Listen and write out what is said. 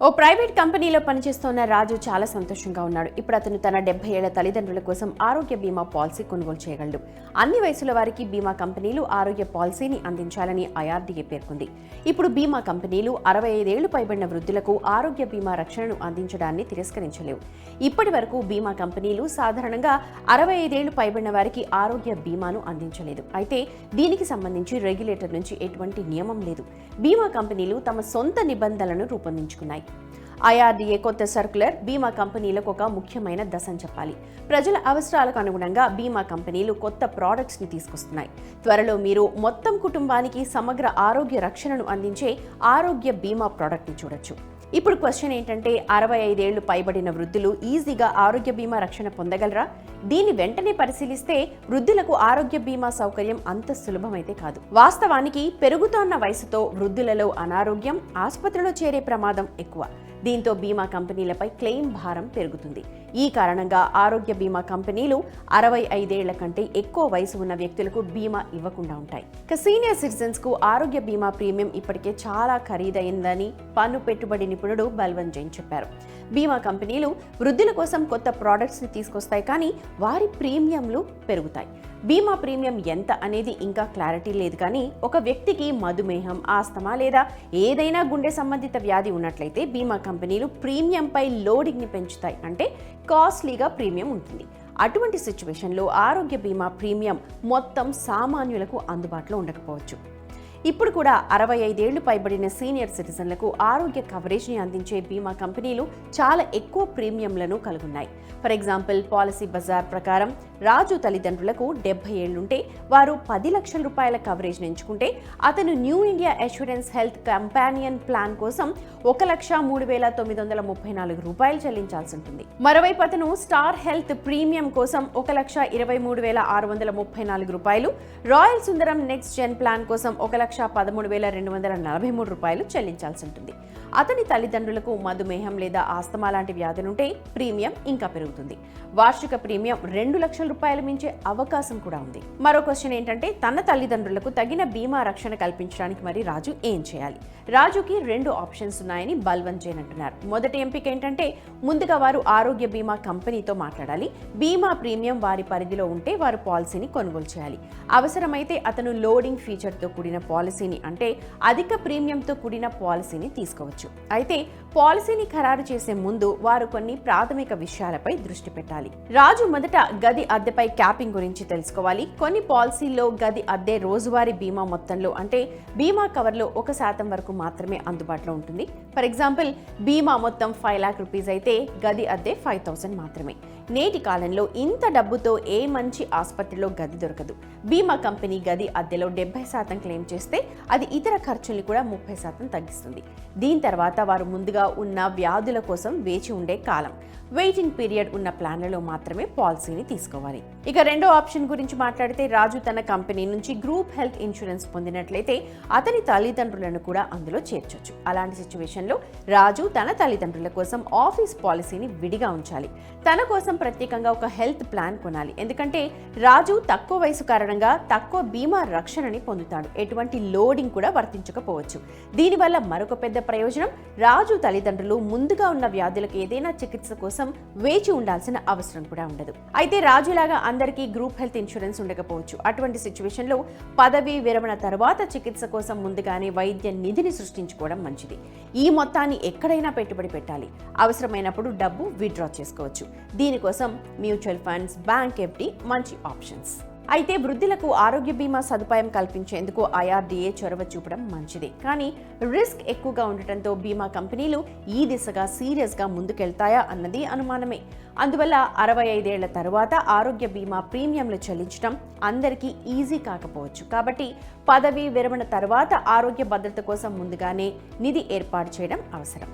ఓ private కంపెనీలో పనిచేస్తున్న రాజు చాలా సంతోషంగా ఉన్నాడు. ఇప్పుడు అతను తన 70 ఏళ్ల తల్లిదండ్రుల కోసం ఆరోగ్య బీమా పాలసీ కొనుగోలు చేయగలడు. అన్ని వయసుల వారికి బీమా కంపెనీలు ఆరోగ్య పాలసీని అందించాలని ఐఆర్డీఏ పేర్కొంది. ఇప్పుడు బీమా కంపెనీలు 65 ఏళ్లు పైబడిన వృద్ధులకు ఆరోగ్య బీమా రక్షణను అందించడాన్ని తిరస్కరించలేవు. ఇప్పటి వరకు బీమా కంపెనీలు సాధారణంగా 65 ఏళ్లు పైబడిన వారికి ఆరోగ్య బీమాను అందించలేదు. అయితే దీనికి సంబంధించి రెగ్యులేటర్ నుంచి ఎటువంటి నియమం లేదు. బీమా కంపెనీలు తమ సొంత నిబంధనలను రూపొందించుకున్నాయి. ఐఆర్డీఏ కొత్త సర్క్యులర్ బీమా కంపెనీలకు ఒక ముఖ్యమైన దశని చెప్పాలి. ప్రజల అవసరాలకు అనుగుణంగా బీమా కంపెనీలు కొత్త ప్రోడక్ట్స్ ని తీసుకొస్తున్నాయి. త్వరలో మీరు మొత్తం కుటుంబానికి సమగ్ర ఆరోగ్య రక్షణను అందించే ఆరోగ్య బీమా ప్రోడక్ట్ ని చూడొచ్చు. ఇప్పుడు క్వశ్చన్ ఏంటంటే 65 ఏళ్లు పైబడిన వృద్ధులు ఈజీగా ఆరోగ్య బీమా రక్షణ పొందగలరా? దీన్ని వెంటనే పరిశీలిస్తే వృద్ధులకు ఆరోగ్య బీమా సౌకర్యం అంత సులభమైతే కాదు. వాస్తవానికి పెరుగుతోన్న వయసుతో వృద్ధులలో అనారోగ్యం, ఆసుపత్రిలో చేరే ప్రమాదం ఎక్కువ. దీంతో బీమా కంపెనీలపై క్లెయిమ్ భారం పెరుగుతుంది. ఈ కారణంగా ఆరోగ్య బీమా కంపెనీలు 65 ఏళ్ల కంటే ఎక్కువ వయసు ఉన్న వ్యక్తులకు బీమా ఇవ్వకుండా ఉంటాయి. సీనియర్ సిటిజన్స్ కు ఆరోగ్య బీమా ప్రీమియం ఇప్పటికే చాలా ఖరీదైందని పన్ను పెట్టుబడి నిపుణుడు బల్వంత్ జైన్ చెప్పారు. బీమా కంపెనీలు వృద్ధుల కోసం కొత్త ప్రోడక్ట్స్ ని తీసుకొస్తాయి, కానీ వారి ప్రీమియంలు పెరుగుతాయి. బీమా ప్రీమియం ఎంత అనేది ఇంకా క్లారిటీ లేదు, కానీ ఒక వ్యక్తికి మధుమేహం, ఆస్తమా లేదా ఏదైనా గుండె సంబంధిత వ్యాధి ఉన్నట్లయితే బీమా కంపెనీలు ప్రీమియంపై లోడింగ్ ని పెంచుతాయి. అంటే కాస్ట్లీగా ప్రీమియం ఉంటుంది. అటువంటి సిచ్యువేషన్లో ఆరోగ్య బీమా ప్రీమియం మొత్తం సామాన్యులకు అందుబాటులో ఉండకపోవచ్చు. ఇప్పుడు కూడా 65 ఏళ్లు పైబడిన సీనియర్ సిటిజన్లకు ఆరోగ్య కవరేజ్ని అందించే బీమా కంపెనీలు చాలా ఎక్కువ ప్రీమియంలను కలుగున్నాయి. ఫర్ ఎగ్జాంపుల్, పాలసీ బజార్ ప్రకారం రాజు తల్లిదండ్రులకు 70 ఏళ్లుంటే వారు 10 లక్షల రూపాయల కవరేజ్ని ఎంచుకుంటే అతను new India assurance health companion plan కోసం 1,03,934 రూపాయలు చెల్లించాల్సి ఉంటుంది. మరోవైపు అతను స్టార్ హెల్త్ ప్రీమియం కోసం 1,23,634 రూపాయలు, రాయల్ సుందరం నెక్స్ట్ జెన్ ప్లాన్ కోసం 1,13,243 రూపాయలు చెల్లించాల్సి ఉంటుంది. అతని తల్లిదండ్రులకు మధుమేహం లేదా ఆస్తమా లాంటి వ్యాధులుంటే ప్రీమియం ఇంకా పెరుగుతుంది. వార్షిక ప్రీమియం 2 లక్షల రూపాయలు మించే అవకాశం కూడా ఉంది. మరో క్వశ్చన్ ఏంటంటే, తన తల్లిదండ్రులకు తగిన బీమా రక్షణ కల్పించడానికి మరి రాజు ఏం చేయాలి? రాజుకి 2 ఆప్షన్స్ ఉన్నాయని బల్వంత్ జైన్ అంటున్నారు. మొదటి ఎంపిక ఏంటంటే, ముందుగా వారు ఆరోగ్య బీమా కంపెనీతో మాట్లాడాలి. బీమా ప్రీమియం వారి పరిధిలో ఉంటే వారు పాలసీని కొనుగోలు చేయాలి. అవసరమైతే అతను లోడింగ్ ఫీచర్తో కూడిన పాలసీని, అంటే అధిక ప్రీమియంతో కూడిన పాలసీని తీసుకోవచ్చు. అయితే పాలసీని ఖరారు చేసే ముందు వారు కొన్ని ప్రాథమిక విషయాలపై దృష్టి పెట్టాలి. రాజు మొదట గది అద్దెపై క్యాపింగ్ గురించి తెలుసుకోవాలి. కొన్ని పాలసీల్లో గది అద్దె రోజువారీ బీమా మొత్తంలో, అంటే బీమా కవర్లో 1% వరకు మాత్రమే అందుబాటులో ఉంటుంది. ఫర్ ఎగ్జాంపుల్, బీమా మొత్తం 5 లాఖ్ రూపీస్ అయితే గది అద్దె 5,000 మాత్రమే. నేటి కాలంలో ఇంత డబ్బుతో ఏ మంచి ఆసుపత్రిలో గది దొరకదు. బీమా కంపెనీ గది అద్దెలో 70% క్లెయిమ్ చేస్తే అది ఇతర ఖర్చుల్ని కూడా 30% తగ్గిస్తుంది. దీని తర్వాత వారు ముందుగా ఉన్న వ్యాధుల కోసం వేచి ఉండే కాలం, వెయిటింగ్ పీరియడ్ ఉన్న ప్లాన్లలో మాత్రమే పాలసీని తీసుకోవాలి. ఇక రెండో ఆప్షన్ గురించి మాట్లాడితే, రాజు తన కంపెనీ నుంచి గ్రూప్ హెల్త్ ఇన్సూరెన్స్ పొందినట్లయితే అతని తల్లిదండ్రులను కూడా అందులో చేర్చొచ్చు. అలాంటి సిచ్యువేషన్లో రాజు తన తల్లిదండ్రుల కోసం ఆఫీస్ పాలసీని విడిగా ఉంచాలి. తన కోసం ప్రత్యేకంగా ఒక హెల్త్ ప్లాన్ కొనాలి. ఎందుకంటే రాజు తక్కువ వయసు కారణంగా తక్కువ బీమా రక్షణని పొందుతాడు. ఎటువంటి లోడింగ్ కూడా వర్తించకపోవచ్చు. దీనివల్ల మరొక పెద్ద ప్రయోజనం, రాజు తల్లిదండ్రులు ముందుగా ఉన్న వ్యాధులకు ఏదైనా చికిత్స కోసం వేచి ఉండాల్సిన అవసరం కూడా ఉండదు. అయితే రాజులాగా అందరికీ గ్రూప్ హెల్త్ ఇన్సూరెన్స్ ఉండకపోవచ్చు. అటువంటి సిచ్యువేషన్ లో పదవీ విరమణ తర్వాత చికిత్స కోసం ముందుగానే వైద్య నిధిని సృష్టించుకోవడం మంచిది. ఈ మొత్తాన్ని ఎక్కడైనా పెట్టుబడి పెట్టాలి. అవసరమైనప్పుడు డబ్బు విత్డ్రా చేసుకోవచ్చు. దీనికోసం మ్యూచువల్ ఫండ్స్, బ్యాంక్ ఎఫ్డి మంచి ఆప్షన్స్. అయితే వృద్ధులకు ఆరోగ్య బీమా సదుపాయం కల్పించేందుకు ఐఆర్డీఏ చొరవ చూపడం మంచిదే, కానీ రిస్క్ ఎక్కువగా ఉండటంతో బీమా కంపెనీలు ఈ దిశగా సీరియస్గా ముందుకెళ్తాయా అన్నది అనుమానమే. అందువల్ల 65 ఏళ్ల తర్వాత ఆరోగ్య బీమా ప్రీమియంలు చెల్లించడం అందరికీ ఈజీ కాకపోవచ్చు. కాబట్టి పదవీ విరమణ తర్వాత ఆరోగ్య భద్రత కోసం ముందుగానే నిధి ఏర్పాటు చేయడం అవసరం.